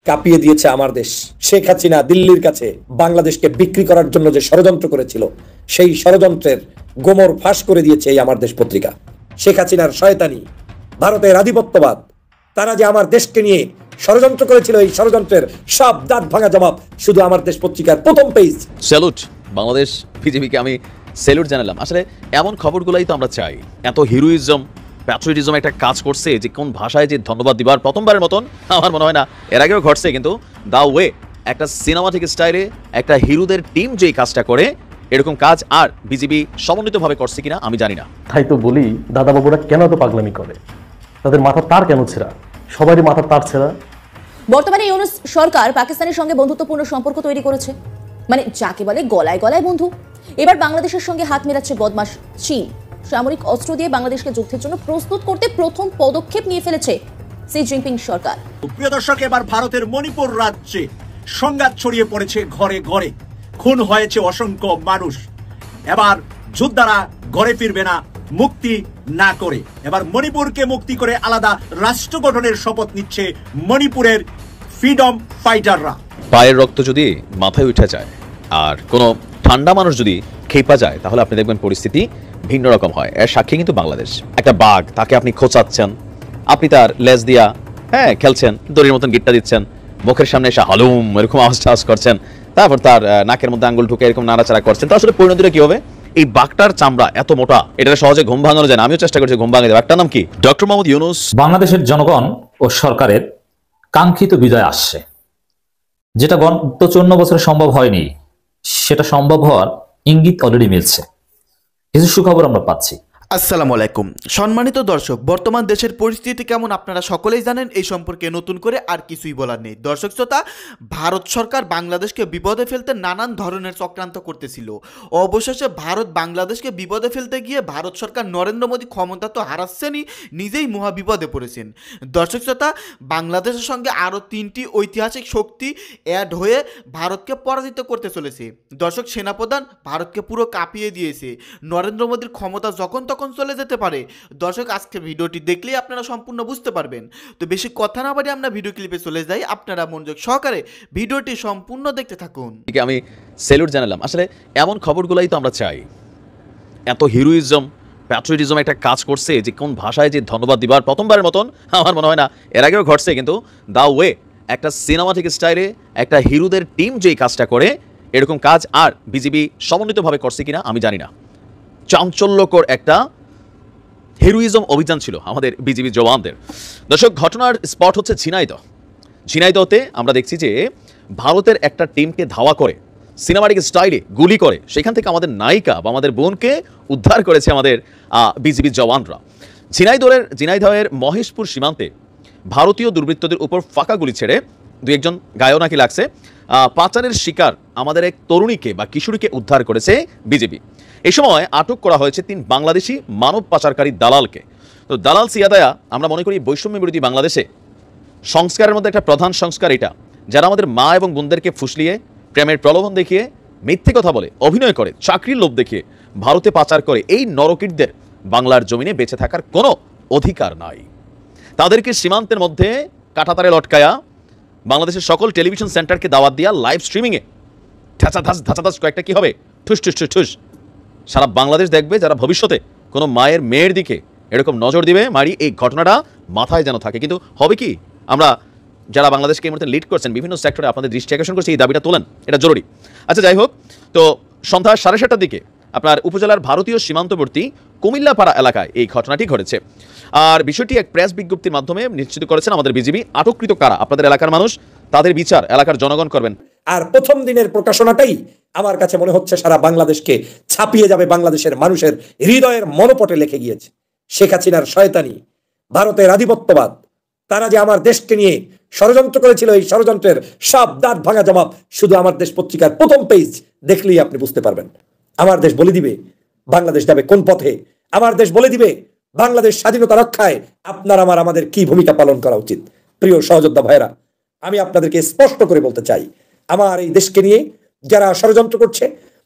কাঁপিয়ে দিয়েছে আমার দেশ। শেখ হাসিনা দিল্লির কাছে বাংলাদেশকে বিক্রি করার জন্য যে ষড়যন্ত্র করেছিল, সেই ষড়যন্ত্রের গোমর ফাঁস করে দিয়েছে এই আমার দেশ পত্রিকা। শেখ হাসিনার শয়তানি, ভারতের আধিপত্যবাদ, তারা যে আমার দেশকে নিয়ে ষড়যন্ত্র করেছিল, এই ষড়যন্ত্রের সব দাঁত ভাঙা জবাব শুধু আমার দেশ পত্রিকার প্রথম পেজ। স্যালুট বাংলাদেশ বিজেপিকে, আমি স্যালুট জানালাম। আসলে এমন খবরগুলাই তো আমরা চাই। এত হিরোইজম, প্যাট্রিয়টিজম একটা কাজ করছে যে কোন ভাষায় যে ধন্যবাদ দিবার প্রথমবারের মতন আমার মনে হয় না এর আগেও ঘটছে, কিন্তু দা ওয়ে একটা সিনেমাটিক স্টাইলে একটা হিরোদের টিম যেই কাজটা করে, এরকম কাজ আর বিজেপি সমন্বিতভাবে করছে কিনা আমি জানি না। তাই তো বলি, দাদা বাবুরা কেন তো পাগলামি করে? তাদের মাথার তার কেন ছেঁড়া? সবারই মাথার তার ছেঁড়া। বর্তমানে ইউনূস সরকার পাকিস্তানের সঙ্গে বন্ধুত্বপূর্ণ সম্পর্ক তৈরি করেছে, মানে যাকে বলে গলায় গলায় বন্ধু। এবার বাংলাদেশের সঙ্গে হাত মেলাচ্ছে বদমাশ চীন। সামরিক অস্ত্র দিয়ে বাংলাদেশকে যুদ্ধের জন্য প্রস্তুত করতে প্রথম পদক্ষেপ নিয়ে ফেলেছে শি জিনপিং সরকার। প্রিয় দর্শক, এবার ভারতের মণিপুর রাজ্যে সংঘাত ছড়িয়ে পড়েছে ঘরে ঘরে, খুন হয়েছে অসংখ্য মানুষ। এবার যোদ্ধারা ঘরে ফিরবে না মুক্তি না করে। এবার মণিপুরকে মুক্তি করে আলাদা রাষ্ট্র গঠনের শপথ নিচ্ছে মণিপুরের ফ্রিডম ফাইটাররা। পায়ের রক্ত যদি মাথায় উঠে যায় আর কোনো ঠান্ডা মানুষ যদি খেপা যায়, তাহলে আপনি দেখবেন পরিস্থিতি ভিন্ন রকম হয়। এর সাক্ষী কিন্তু বাংলাদেশ। একটা বাঘ, তাকে আপনি খোঁচাচ্ছেন, আপনি তার লেজ দিয়া খেলছেন, দড়ির মতন গিট্টা দিচ্ছেন, মুখের সামনে এসে হালুম এরকম আওয়াজ করছেন, তারপর তার নাকের মধ্যে আঙ্গুল ঢুকে এরকম নাড়াচাড়া করছেন। তো আসলে পরিণতিটা কি হবে? এই বাঘটার চামড়া এত মোটা, এটা সহজে ঘুম ভাঙানো যায় না। আমিও চেষ্টা করছি ঘুম ভাঙাতে। বাঘটার নাম কি? ডক্টর মোহাম্মদ ইউনূস। বাংলাদেশের জনগণ ও সরকারের কাঙ্ক্ষিত বিজয় আসছে, যেটা গত 54 বছরে সম্ভব হয়নি, সেটা সম্ভব হওয়ার ইঙ্গিত অলরেডি মিলছে। কিছু সুখবর আমরা পাচ্ছি। আসসালামু আলাইকুম সম্মানিত দর্শক, বর্তমান দেশের পরিস্থিতি কেমন আপনারা সকলেই জানেন। এই সম্পর্কে নতুন করে আর কিছুই বলার নেই। দর্শক শ্রোতা, ভারত সরকার বাংলাদেশকে বিপদে ফেলতে নানান ধরনের চক্রান্ত করতেছিল। অবশেষে ভারত বাংলাদেশকে বিপদে ফেলতে গিয়ে ভারত সরকার নরেন্দ্র মোদী ক্ষমতা তো হারাচ্ছেনই, নিজেই মহা বিপদে পড়েছেন। দর্শক শ্রোতা, বাংলাদেশের সঙ্গে আরও 3টি ঐতিহাসিক শক্তি অ্যাড হয়ে ভারতকে পরাজিত করতে চলেছে। দর্শক, সেনাপ্রধান ভারতকে পুরো কাঁপিয়ে দিয়েছে। নরেন্দ্র মোদীর ক্ষমতা যখন তখন চলে যেতে পারে। দর্শক, আজকে ভিডিওটি দেখলেই আপনারা সম্পূর্ণ বুঝতে পারবেন। তো বেশি কথা না বাড়িয়ে আমরা ভিডিও ক্লিপে চলে যাই। আপনারা মনোযোগ সহকারে ভিডিওটি সম্পূর্ণ দেখতে থাকুন। আমি স্যালুট জানালাম। আসলে এমন খবরগুলাই তো আমরা চাই। এত হিরোইজম, প্যাট্রিয়টিজম একটা কাজ করছে যে কোন ভাষায় যে ধন্যবাদ দিবার প্রথমবারের মতন আমার মনে হয় না এর আগেও ঘটছে, কিন্তু দা ওয়ে একটা সিনেমাটিক স্টাইলে একটা হিরোদের টিম যেই কাজটা করে, এরকম কাজ আর বিজেপি সমন্বিতভাবে করছে কিনা আমি জানি না। চাঞ্চল্যকর একটা হিরোইজম অভিযান ছিল আমাদের বিজিবি জওয়ানদের। দর্শক, ঘটনার স্পট হচ্ছে ঝিনাইদহ। ঝিনাইদহতে আমরা দেখছি যে ভারতের একটা টিমকে ধাওয়া করে সিনেমাটিক স্টাইলে গুলি করে সেখান থেকে আমাদের নায়িকা বা আমাদের বোনকে উদ্ধার করেছে আমাদের বিজিবি জওয়ানরা। ঝিনাইদহের মহেশপুর সীমান্তে ভারতীয় দুর্বৃত্তদের উপর ফাঁকা গুলি ছেড়ে 2-1 গায়েও নাকি লাগছে। পাচারের শিকার আমাদের এক তরুণীকে বা কিশোরীকে উদ্ধার করেছে বিজেপি। এই সময় আটক করা হয়েছে 3 বাংলাদেশি মানব পাচারকারী দালালকে। তো দালাল সিয়াদায়া, আমরা মনে করি বৈষম্য বিরোধী বাংলাদেশে সংস্কারের মধ্যে একটা প্রধান সংস্কার এটা, যারা আমাদের মা এবং বোনদেরকে ফুসলিয়ে, প্রেমের প্রলোভন দেখিয়ে, মিথ্যে কথা বলে, অভিনয় করে, চাকরির লোভ দেখিয়ে ভারতে পাচার করে, এই নরকিটদের বাংলার জমিনে বেঁচে থাকার কোনো অধিকার নাই। তাদেরকে সীমান্তের মধ্যে কাঁটাতারে লটকায়া বাংলাদেশের সকল টেলিভিশন সেন্টারকে দাওয়াত দিয়া লাইভ স্ট্রিমিংয়ে ধাঁচাধাস কয়েকটা কি হবে, ঠুস ঠুস ঠুস ঠুস সারা বাংলাদেশ দেখবে। যারা ভবিষ্যতে কোনো মায়ের মেয়ের দিকে এরকম নজর দিবে, মারি এই ঘটনাটা মাথায় যেন থাকে। কিন্তু হবে কি, আমরা যারা বাংলাদেশকে এই মুহূর্তে লিড করছেন বিভিন্ন সেক্টরে আপনাদের দৃষ্টি আকর্ষণ করছি, এই দাবিটা তোলেন, এটা জরুরি। আচ্ছা, যাই হোক, তো সন্ধ্যা 7:30টার দিকে আপনার উপজেলার ভারতীয় সীমান্তবর্তী কুমিল্লাপাড়া এলাকায় এই ঘটনাটি ঘটেছে। আর বিষয়টি এক প্রেস বিজ্ঞপ্তির মাধ্যমে নিশ্চিত করেছেন আমাদের বিজিবি। আটককৃত কারা, আপনাদের এলাকার মানুষ, তাদের বিচার এলাকার জনগণ করবেন। আর প্রথম দিনের প্রকাশনাটাই আমার কাছে মনে হচ্ছে সারা বাংলাদেশকে ছাপিয়ে যাবে, বাংলাদেশের মানুষের হৃদয়ের মনোপটে লেখে গিয়েছে। শেখ হাসিনার শয়তানি, ভারতের আধিপত্যবাদ, তারা যে আমার দেশকে নিয়ে ষড়যন্ত্র করেছিল, এই ষড়যন্ত্রের সব দাঁত ভাঙা জবাব শুধু আমার দেশ পত্রিকার প্রথম পেজ দেখলেই আপনি বুঝতে পারবেন। আমার দেশ বলে দিবে বাংলাদেশ যাবে কোন পথে। আমার দেশ বলে দিবে বাংলাদেশ স্বাধীনতা রক্ষায় আপনার আমাদের কি ভূমিকা পালন করা উচিত। প্রিয় সহযোদ্ধা ভাইরা, আমি আপনাদেরকে স্পষ্ট করে বলতে চাই, আমার এই দেশকে নিয়ে যারা ষড়যন্ত্র করছে,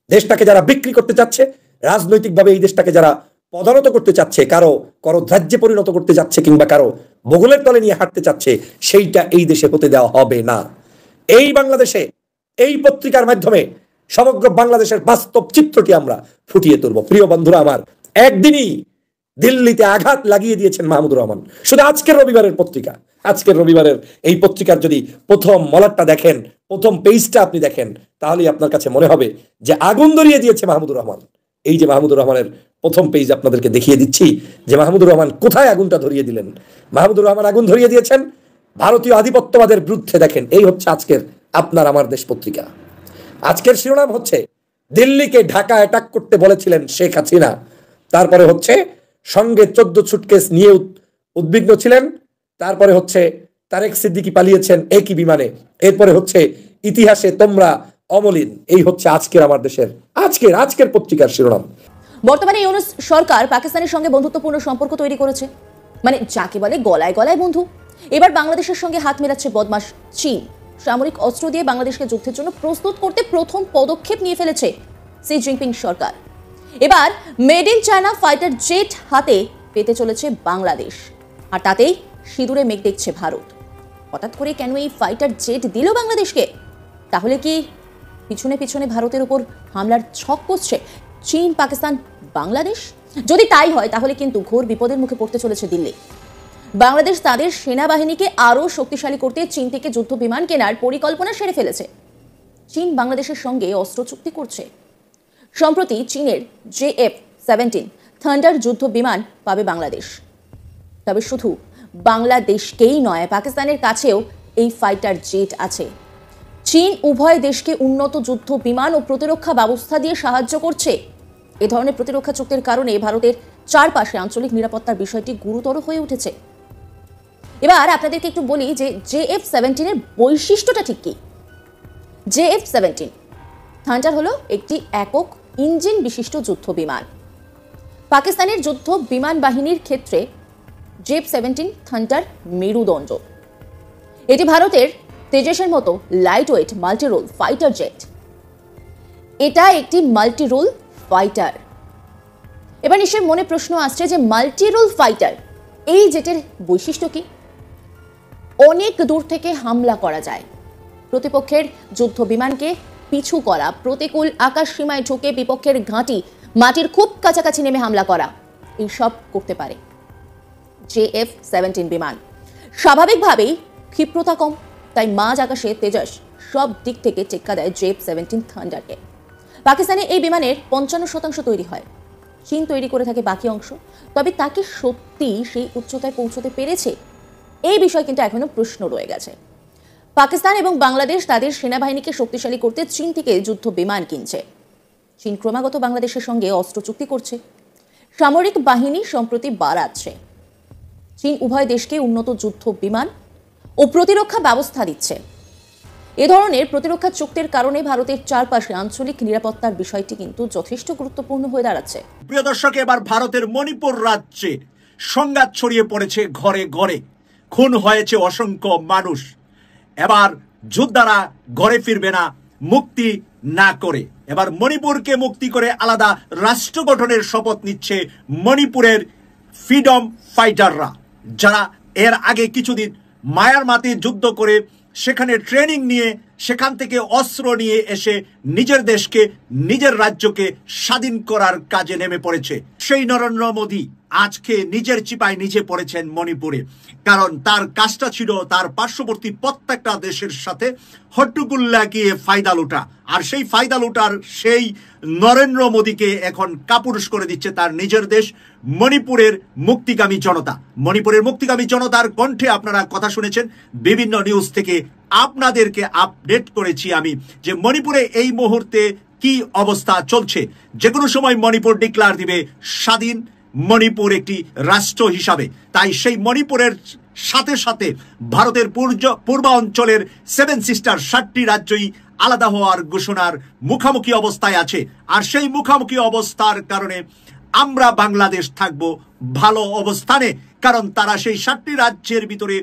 দেশটাকে যারা বিক্রি করতে চাচ্ছে, রাজনৈতিকভাবে এই দেশটাকে যারা পদানত করতে চাচ্ছে, কারো করধ্রাজ্যে পরিণত করতে যাচ্ছে, কিংবা কারো বগলের তলে নিয়ে হাঁটতে চাচ্ছে, সেইটা এই দেশে হতে দেওয়া হবে না। এই বাংলাদেশে এই পত্রিকার মাধ্যমে সমগ্র বাংলাদেশের বাস্তব চিত্রটি আমরা ফুটিয়ে তুলব। প্রিয় বন্ধুরা আমার, একদিনই দিল্লিতে আঘাত লাগিয়ে দিয়েছেন মাহমুদুর রহমান। শুধু আজকের রবিবারের পত্রিকা, আজকের রবিবারের এই পত্রিকার যদি প্রথম মলাটটা দেখেন, প্রথম পেজটা আপনি দেখেন, তাহলেই আপনার কাছে মনে হবে যে আগুন ধরিয়ে দিয়েছে মাহমুদুর রহমান। এই যে মাহমুদুর রহমানের প্রথম পেজ আপনাদেরকে দেখিয়ে দিচ্ছি যে মাহমুদুর রহমান কোথায় আগুনটা ধরিয়ে দিলেন। মাহমুদুর রহমান আগুন ধরিয়ে দিয়েছেন ভারতীয় আধিপত্যবাদের বিরুদ্ধে। দেখেন, এই হচ্ছে আজকের আপনার আমার দেশ পত্রিকা। আজকের শিরোনাম হচ্ছে দিল্লিকে ঢাকা অ্যাটাক করতে বলেছিলেন শেখ হাসিনা। তারপরে হচ্ছে সঙ্গে 14 সুটকেস নিয়ে উদ্বিগ্ন ছিলেন। তারপরে হচ্ছে তারেক সিদ্দিকী পালিয়েছেন একই বিমানে। এরপরে হচ্ছে ইতিহাসে তোমরা অমলিন। এই হচ্ছে আজকের আমার দেশের আজকের পত্রিকার শিরোনাম। বর্তমানে ইউনূস সরকার পাকিস্তানের সঙ্গে বন্ধুত্বপূর্ণ সম্পর্ক তৈরি করেছে, মানে যাকে বলে গলায় গলায় বন্ধু। এবার বাংলাদেশের সঙ্গে হাত মেলাচ্ছে বদমাশ চীন। সামরিক অস্ত্র দিয়ে বাংলাদেশকে যুদ্ধের জন্য প্রস্তুত করতে প্রথম পদক্ষেপ নিয়ে ফেলেছে শি জিনপিং সরকার। এবার made in China fighter jet হাতে পেতে চলেছে বাংলাদেশ, আর তাতেই সিঁদুরে মেঘ দেখছে ভারত। হঠাৎ করে কেন এই ফাইটার জেট দিল বাংলাদেশকে? তাহলে কি পিছনে পিছনে ভারতের উপর হামলার ছক কষছে চীন, পাকিস্তান, বাংলাদেশ? যদি তাই হয় তাহলে কিন্তু ঘোর বিপদের মুখে পড়তে চলেছে দিল্লি। বাংলাদেশ তাদের সেনাবাহিনীকে আরও শক্তিশালী করতে চীন থেকে যুদ্ধ বিমান কেনার পরিকল্পনা সেরে ফেলেছে। চীন বাংলাদেশের সঙ্গে অস্ত্র চুক্তি করছে। সম্প্রতি চীনের JF-17 থান্ডার যুদ্ধ বিমান পাবে বাংলাদেশ। তবে শুধু বাংলাদেশকেই নয়, পাকিস্তানের কাছেও এই ফাইটার জেট আছে। চীন উভয় দেশকে উন্নত যুদ্ধ বিমান ও প্রতিরক্ষা ব্যবস্থা দিয়ে সাহায্য করছে। এ ধরনের প্রতিরক্ষা চুক্তির কারণে ভারতের চারপাশে আঞ্চলিক নিরাপত্তার বিষয়টি গুরুতর হয়ে উঠেছে। এবার আপনাদেরকে একটু বলি যে JF-17 এর বৈশিষ্ট্যটা ঠিক কি। JF-17 থান্ডার হলো একটি একক ইঞ্জিন বিশিষ্ট যুদ্ধ বিমান। পাকিস্তানের যুদ্ধ বিমান বাহিনীর ক্ষেত্রে JF-17 থান্ডার মেরুদণ্ড। এটি ভারতের তেজসের মতো light weight multirole fighter jet. এটা একটি মাল্টিরোল ফাইটার। এবার নিশ্চয়ই মনে প্রশ্ন আসছে যে মাল্টিরোল ফাইটার এই জেটের বৈশিষ্ট্য কি? অনেক দূর থেকে হামলা করা যায়, প্রতিপক্ষের যুদ্ধ বিমানকে পিছু করা, প্রতিকূল আকাশ সীমায় ঢুকে বিপক্ষের ঘাঁটি মাটির খুব কাছাকাছি নেমে হামলা করা, এইসব করতে পারে JF-17 বিমান। স্বাভাবিকভাবেই ক্ষিপ্রতা কম, তাই মাঝ আকাশে তেজস সব দিক থেকে টেক্কা দেয় JF-17 থান্ডারকে। পাকিস্তানে এই বিমানের 55% তৈরি হয়, চীন তৈরি করে থাকে বাকি অংশ। তবে তাকে সত্যি সেই উচ্চতায় পৌঁছতে পেরেছে? এই বিষয়ে কিন্তু এখনো প্রশ্ন রয়ে গেছে। পাকিস্তান এবং বাংলাদেশ তাদের সেনাবাহিনীকে শক্তিশালী করতে চীন থেকে যুদ্ধ বিমান কিনছে। চীন ক্রমাগত বাংলাদেশের সঙ্গে অস্ত্র চুক্তি করছে, সামরিক বাহিনী সম্প্রতি বাড়াচ্ছে। চীন উভয় দেশকে উন্নত যুদ্ধ বিমান ও প্রতিরক্ষা ব্যবস্থা দিচ্ছে। এ ধরনের প্রতিরক্ষা চুক্তির কারণে ভারতের চারপাশে আঞ্চলিক নিরাপত্তার বিষয়টি কিন্তু যথেষ্ট গুরুত্বপূর্ণ হয়ে দাঁড়াচ্ছে। প্রিয় দর্শক, এবার ভারতের মণিপুর রাজ্যে সংঘাত ছড়িয়ে পড়েছে ঘরে ঘরে। খুন হয়েছে অসংখ্য মানুষ। এবার যোদ্ধারা ঘরে ফিরবে না মুক্তি না করে। এবার মণিপুরকে মুক্তি করে আলাদা রাষ্ট্র গঠনের শপথ নিচ্ছে মণিপুরের ফ্রিডম ফাইটাররা, যারা এর আগে কিছুদিন মায়ানমারে যুদ্ধ করে সেখানে ট্রেনিং নিয়ে সেখান থেকে অস্ত্র নিয়ে এসে নিজের দেশকে, নিজের রাজ্যকে স্বাধীন করার কাজে নেমে পড়েছে। সেই নরেন্দ্র মোদী আজকে নিজের চিপায় নিজে পড়েছেন মণিপুরে, কারণ তার কাজটা ছিল তার পার্শ্ববর্তী প্রত্যেকটা দেশের সাথে হট্টগোল লাগিয়ে ফায়দা লুটা। আর সেই ফায়দা লুটার সেই নরেন্দ্র মোদীকে এখন কাপুরুষ করে দিচ্ছে তার নিজের দেশ মণিপুরের মুক্তিকামী জনতা। মণিপুরের মুক্তিকামী জনতার কণ্ঠে আপনারা কথা শুনেছেন, বিভিন্ন নিউজ থেকে আপনাদেরকে আপডেট করেছি আমি যে মণিপুরে এই মুহূর্তে কি অবস্থা চলছে। যে কোনো সময় মণিপুর ডিক্লার দিবে স্বাধীন মণিপুর একটি রাষ্ট্র হিসাবে। তাই সেই মণিপুরের সাথে সাথে ভারতের পূর্বাঞ্চলের 7 সিস্টার 7টি রাজ্যই আলাদা হওয়ার ঘোষণার মুখোমুখি অবস্থায় আছে। আর সেই মুখোমুখি অবস্থার কারণে আমরা বাংলাদেশ থাকবো ভালো অবস্থানে, কারণ তারা সেই 7টি রাজ্যের ভিতরে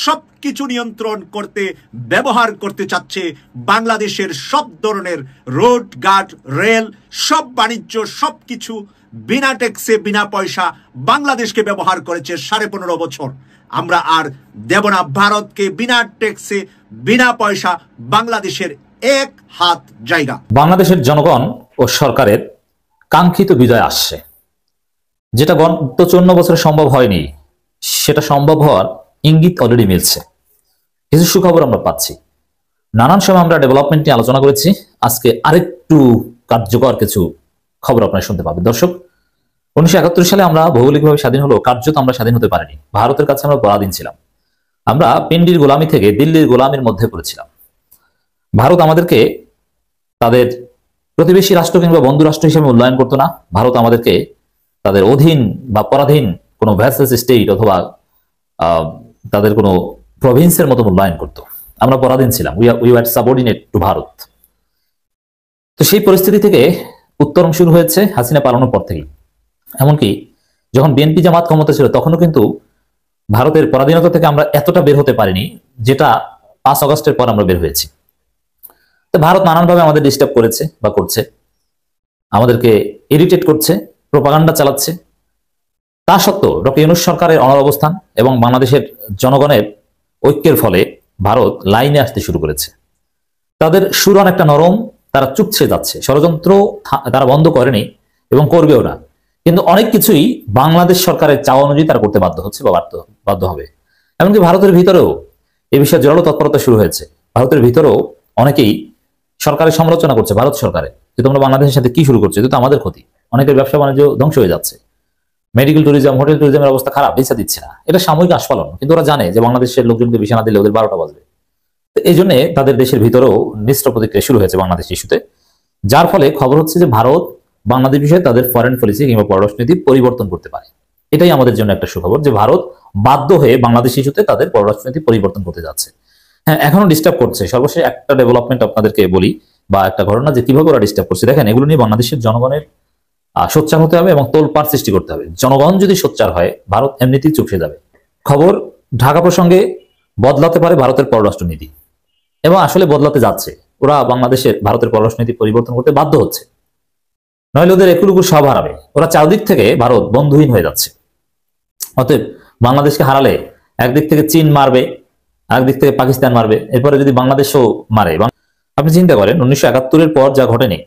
সবকিছু নিয়ন্ত্রণ করতে ব্যবহার করতে চাচ্ছে বাংলাদেশের সব ধরনের রোড ঘাট রেল, সব বাণিজ্য, সবকিছু বিনা ট্যাক্সে বিনা পয়সা বাংলাদেশকে ব্যবহার করেছে 15.5 বছর। আমরা আর দেব না ভারতকে বিনা ট্যাক্সে বিনা পয়সা বাংলাদেশের এক হাত জায়গা। বাংলাদেশের জনগণ ও সরকারের কাঙ্ক্ষিত বিজয় আসছে, যেটা গত 54 বছরে সম্ভব হয়নি, সেটা সম্ভব হওয়ার ইঙ্গিত অলরেডি মিলছে। কিছু সুখবর আমরা পাচ্ছি। নানান সময় আমরা ডেভেলপমেন্ট নিয়ে আলোচনা করেছি, আজকে আরেকটু কার্যকর কিছু খবর আপনারা শুনতে পাবেন। দর্শক, 1971 সালে আমরা ভৌগোলিকভাবে স্বাধীন হলেও কার্যত আমরা স্বাধীন হতে পারিনি। ভারতের কাছে আমরা পরাধীন ছিলাম। আমরা পিন্ডির গোলামি থেকে দিল্লির গোলামির মধ্যে পড়েছিলাম। ভারত আমাদেরকে তাদের প্রতিবেশী রাষ্ট্র কিংবা বন্ধু রাষ্ট্র হিসেবে মূল্যায়ন করতো না। ভারত আমাদেরকে তাদের অধীন বা পরাধীন কোনো ভ্যাসেল স্টেট অথবা তাদের কোনো প্রভিন্সের মতো মূল্যায়ন করতো। আমরা পরাধীন ছিলাম, we were subordinate two Bharat. তো সেই পরিস্থিতি থেকে উত্তরণ শুরু হয়েছে হাসিনা পালানোর পর থেকেই। এমনকি যখন বিএনপি জামাত ক্ষমতা ছিল তখনও কিন্তু ভারতের পরাধীনতা থেকে আমরা এতটা বের হতে পারিনি, যেটা 5 আগস্টের পর আমরা বের হয়েছি। তো ভারত নানানভাবে আমাদের ডিস্টার্ব করেছে বা করছে, আমাদেরকে ইরিটেট করছে, প্রোপাগান্ডা চালাচ্ছে। তা সত্ত্বেও ডক্টর ইউনূস সরকারের অনড় অবস্থান এবং বাংলাদেশের জনগণের ঐক্যের ফলে ভারত লাইনে আসতে শুরু করেছে। তাদের সুর অনেকটা নরম, তারা চুপছে যাচ্ছে, ষড়যন্ত্র তারা বন্ধ করেনি এবং করবেও না। কিন্তু অনেক কিছুই বাংলাদেশ সরকারের চাওয়া অনুযায়ী তারা করতে বাধ্য হচ্ছে বা বাধ্য হবে। এমনকি ভারতের ভিতরেও এই বিষয়ে জোরালো তৎপরতা শুরু হয়েছে। ভারতের ভিতরেও অনেকেই সরকারের সমালোচনা করছে, ভারত সরকারের, যে তোমরা বাংলাদেশের সাথে কি শুরু করছো, এটা তো আমাদের ক্ষতি। অনেকের ব্যবসা বাণিজ্য ধ্বংস হয়ে যাচ্ছে, মেডিকেল ট্যুরিজম, হোটেল ট্যুরিজমের অবস্থা খারাপ, ভিসা দিচ্ছে না। এটা সাময়িক আস্ফালন, কিন্তু ওরা জানে যে বাংলাদেশের লোকজনকে ভিসা না দিলে ওদের 12টা বাজবে। এই জন্য তাদের দেশের ভিতরেও মিশ্র প্রতিক্রিয়া শুরু হয়েছে বাংলাদেশ ইস্যুতে, যার ফলে খবর হচ্ছে যে ভারত বাংলাদেশ বিষয়ে তাদের ফরেন পলিসি কিংবা পররাষ্ট্রনীতি পরিবর্তন করতে পারে। এটাই আমাদের জন্য একটা সুখবর যে ভারত বাধ্য হয়ে বাংলাদেশ ইস্যুতে তাদের পররাষ্ট্রনীতি পরিবর্তন করতে যাচ্ছে। হ্যাঁ, এখনো ডিস্টার্ব করছে। সর্বশেষ একটা ডেভেলপমেন্ট আপনাদেরকে বলি, বা একটা ঘটনা যে কিভাবে ওরা ডিস্টার্ব করছে। দেখেন, এগুলো নিয়ে বাংলাদেশের জনগণের সোচ্চার হতে হবে এবং তোলপাড় সৃষ্টি করতে হবে। জনগণ যদি সোচ্চার হয়, ভারত এমনিতেই চুপসে যাবে। খবর, ঢাকা প্রসঙ্গে বদলাতে পারে ভারতের পররাষ্ট্রনীতি, এবং আসলে বদলাতে যাচ্ছে। ওরা বাংলাদেশের ভারতের পররাষ্ট্রনীতি পরিবর্তন করতে বাধ্য হচ্ছে, নইলে ওদের একুলুকু সব হারাবে। ওরা চারদিক থেকে ভারত বন্ধুহীন হয়ে যাচ্ছে। অতএব বাংলাদেশকে হারালে একদিক থেকে চীন মারবে, আরেকদিক থেকে পাকিস্তান মারবে, এরপরে যদি বাংলাদেশও মারে। আপনি চিন্তা করেন, 1971-এর পর যা ঘটেনি,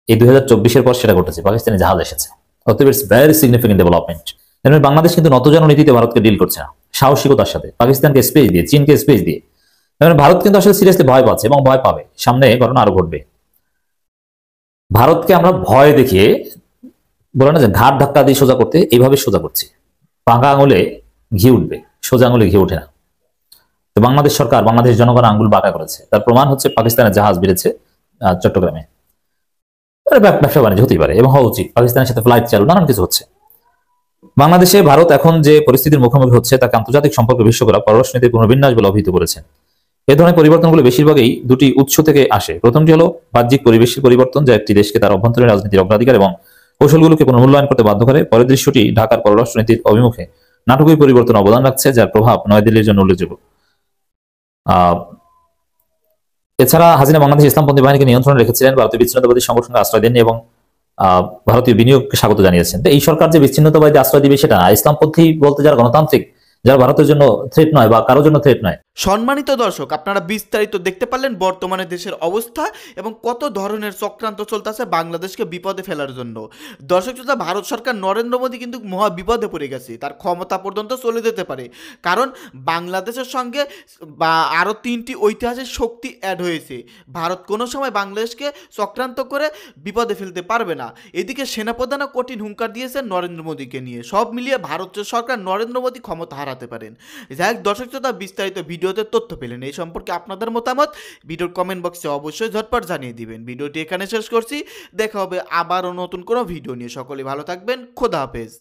এই 2024-এর পর সেটা ঘটেছে, পাকিস্তানি জাহাজ এসেছে। অতএব it's very significant development. Bangladesh কিন্তু নতজন নীতিতে ভারতকে ডিল করছে না, সাহসিকতার সাথে, পাকিস্তানকে স্পেস দিয়ে, চীনকে স্পেস দিয়ে। ভারত কিন্তু আসলে সিরিয়াসলি ভয় পাচ্ছে এবং ভয় পাবে, সামনে ঘটনা আরো ঘটবে। ভারতকে আমরা ভয় দেখিয়ে, বলে না যে ঘাট ধাক্কা দিয়ে সোজা করতে, এইভাবে সোজা করছি। পাকা আঙুলে ঘি উঠবে, সোজা আঙুলে ঘি ওঠে না। তো বাংলাদেশ সরকার, বাংলাদেশ জনগণ আঙ্গুল বাঁকা করেছে। তার প্রমাণ হচ্ছে পাকিস্তানের জাহাজ বেড়েছে চট্টগ্রামে। ব্যবসা বাণিজ্য হতেই পারে এবং হওয়া উচিত, পাকিস্তানের সাথে ফ্লাইট চালু, নানান কিছু হচ্ছে। বাংলাদেশে ভারত এখন যে পরিস্থিতির মুখোমুখি হচ্ছে তাকে আন্তর্জাতিক সম্পর্ক বিশ্বকরা পররাষ্ট্রনীতির পুনর্বিন্যাস বলে অভিহিত করেছেন। এই ধরনের পরিবর্তনগুলো বেশিরভাগই দুটি উৎস থেকে আসে। প্রথমটি হলো বাহ্যিক পরিবেশের পরিবর্তন, যা একটি দেশকে তার অভ্যন্তরীণ রাজনীতির অগ্রাধিকার এবং কৌশলগুলোকে পুনর্মূল্যায়ন করতে বাধ্য করে। পরের দৃশ্যটি ঢাকার পররাষ্ট্রনীতির অভিমুখে নাটকীয় পরিবর্তন অবদান রাখছে, যার প্রভাব নয়াদিল্লির জন্য উল্লেখযোগ্য। এছাড়া হাসিনা বাংলাদেশ ইসলামপন্থী বাহিনীকে নিয়ন্ত্রণে রেখেছিলেন, ভারতীয় বিচ্ছিন্নতাবাদী সংগঠনকে আশ্রয় দেননি এবং ভারতীয় বিনিয়োগকে স্বাগত জানিয়েছেন। তো এই সরকার যে বিচ্ছিন্নতাবাদী আশ্রয় দিবে সেটা না, ইসলামপন্থী বলতে যারা গণতান্ত্রিক, যারা ভারতের জন্য থ্রেট নয় বা কারোর জন্য থ্রেট নয়। সম্মানিত দর্শক, আপনারা বিস্তারিত দেখতে পারলেন বর্তমানে দেশের অবস্থা এবং কত ধরনের চক্রান্ত চলতেছে বাংলাদেশকে বিপদে ফেলার জন্য। দর্শক শ্রোতা, ভারত সরকার নরেন্দ্র মোদী কিন্তু মহা বিপদে পড়ে গেছে, তার ক্ষমতা পর্যন্ত চলে যেতে পারে। কারণ বাংলাদেশের সঙ্গে বা আরও 3টি ঐতিহাসিক শক্তি অ্যাড হয়েছে। ভারত কোনো সময় বাংলাদেশকে চক্রান্ত করে বিপদে ফেলতে পারবে না। এদিকে সেনাপ্রধানও কঠিন হুঙ্কার দিয়েছে নরেন্দ্র মোদীকে নিয়ে। সব মিলিয়ে ভারতীয় সরকার নরেন্দ্র মোদী ক্ষমতা হারাতে পারেন। যাই হোক দর্শক শ্রোতা, বিস্তারিত ভিডিওতে তথ্য পেলেন। এই সম্পর্কে আপনাদের মতামত ভিডিওর কমেন্ট বক্সে অবশ্যই ঝটপট জানিয়ে দিবেন। ভিডিওটি এখানে শেষ করছি, দেখা হবে আবারও নতুন কোনো ভিডিও নিয়ে। সকলে ভালো থাকবেন, খোদা হাফেজ।